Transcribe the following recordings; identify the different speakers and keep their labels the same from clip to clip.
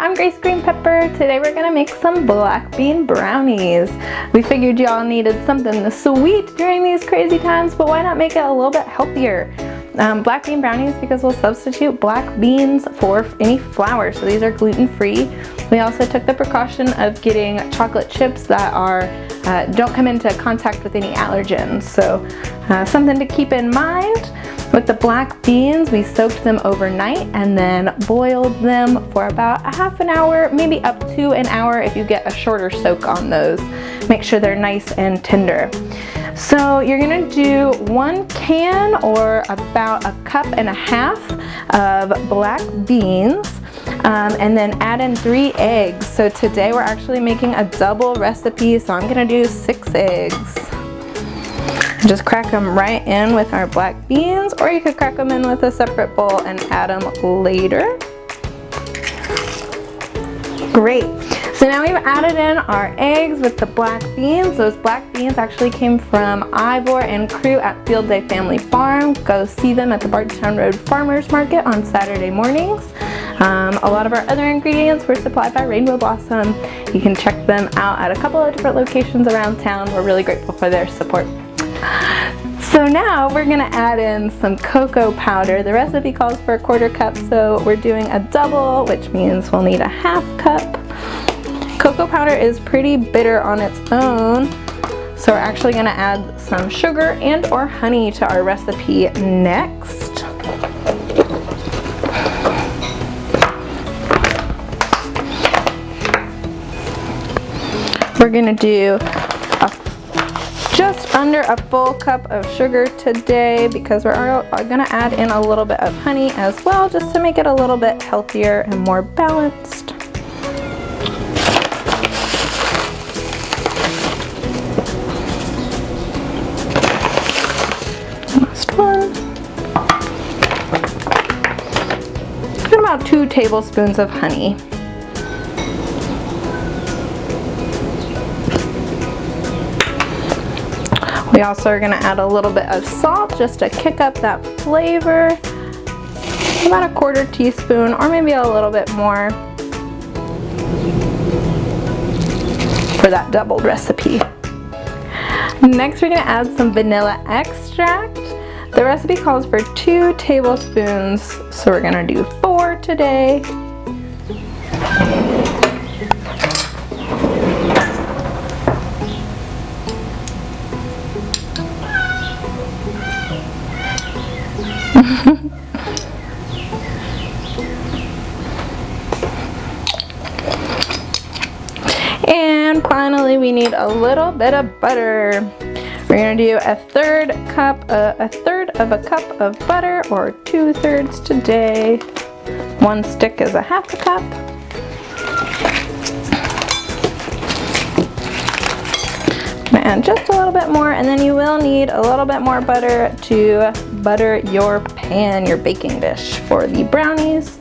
Speaker 1: I'm Grace Green Pepper. Today we're gonna make some black bean brownies. We figured y'all needed something sweet during these crazy times, but why not make it a little bit healthier? Black bean brownies because we'll substitute black beans for any flour, so these are gluten-free. We also took the precaution of getting chocolate chips that don't come into contact with any allergens, so something to keep in mind. With the black beans, we soaked them overnight and then boiled them for about a half an hour, maybe up to an hour if you get a shorter soak on those. Make sure they're nice and tender. So you're gonna do 1 can or about a cup and a half of black beans. And then add in 3 eggs. So today we're actually making a double recipe, so I'm gonna do 6 eggs. Just crack them right in with our black beans, or you could crack them in with a separate bowl and add them later. Great. So now we've added in our eggs with the black beans. Those black beans actually came from Ivor and crew at Field Day Family Farm. Go see them at the Bardstown Road Farmers Market on Saturday mornings. A lot of our other ingredients were supplied by Rainbow Blossom. You can check them out at a couple of different locations around town. We're really grateful for their support. So now we're gonna add in some cocoa powder. The recipe calls for a 1/4 cup, so we're doing a double, which means we'll need a 1/2 cup. Cocoa powder is pretty bitter on its own, so we're actually gonna add some sugar and or honey to our recipe next. We're gonna do just under a full cup of sugar today because we're gonna add in a little bit of honey as well, just to make it a little bit healthier and more balanced. Last one. And about 2 tablespoons of honey. We also are going to add a little bit of salt just to kick up that flavor. About a 1/4 teaspoon or maybe a little bit more for that doubled recipe. Next we're going to add some vanilla extract. The recipe calls for 2 tablespoons, so we're going to do 4 today. And finally we need a little bit of butter. We're going to do a third of a cup of butter, or 2/3 today. 1 stick is a 1/2 cup. I'm going to add just a little bit more, and then you will need a little bit more butter to butter your pan, your baking dish for the brownies.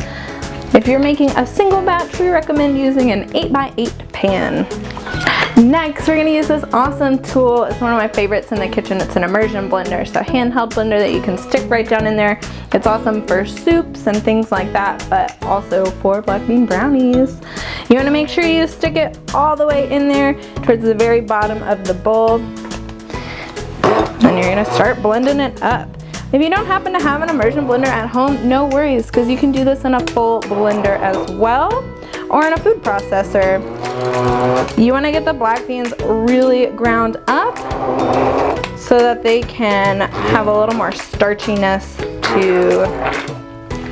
Speaker 1: If you're making a single batch, we recommend using an 8x8 pan. Next, we're going to use this awesome tool. It's one of my favorites in the kitchen. It's an immersion blender, so a handheld blender that you can stick right down in there. It's awesome for soups and things like that, but also for black bean brownies. You want to make sure you stick it all the way in there towards the very bottom of the bowl. And you're going to start blending it up. If you don't happen to have an immersion blender at home, no worries, because you can do this in a full blender as well, or in a food processor. You want to get the black beans really ground up so that they can have a little more starchiness to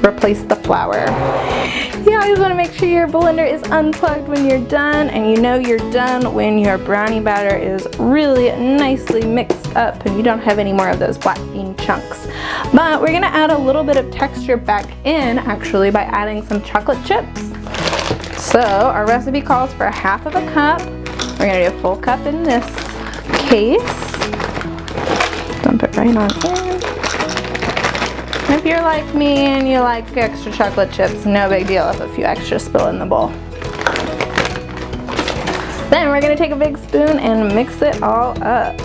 Speaker 1: replace the flour. You always want to make sure your blender is unplugged when you're done, and you know you're done when your brownie batter is really nicely mixed up and you don't have any more of those black bean chunks. But we're going to add a little bit of texture back in actually by adding some chocolate chips. So our recipe calls for 1/2 of a cup. We're going to do a full cup in this case. Dump it right on in. If you're like me and you like extra chocolate chips, no big deal if a few extra spill in the bowl. Then we're going to take a big spoon and mix it all up.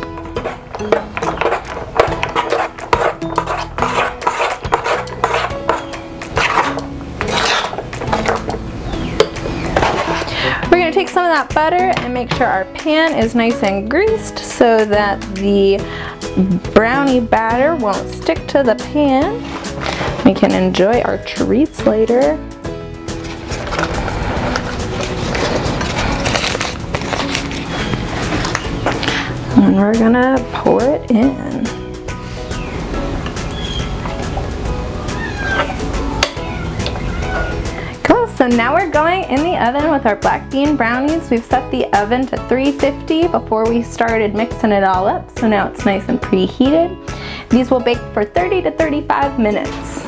Speaker 1: gonna take some of that butter and make sure our pan is nice and greased so that the brownie batter won't stick to the pan. We can enjoy our treats later. And we're gonna pour it in. Cool, so now we're going in the oven with our black bean brownies. We've set the oven to 350 before we started mixing it all up, so now it's nice and preheated. These will bake for 30 to 35 minutes.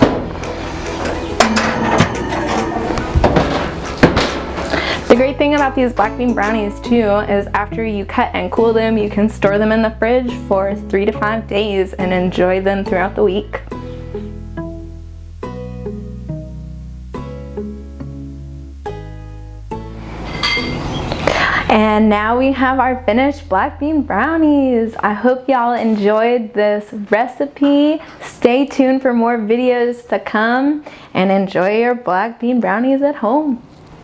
Speaker 1: The great thing about these black bean brownies too is after you cut and cool them, you can store them in the fridge for 3 to 5 days and enjoy them throughout the week. And now we have our finished black bean brownies. I hope y'all enjoyed this recipe. Stay tuned for more videos to come and enjoy your black bean brownies at home.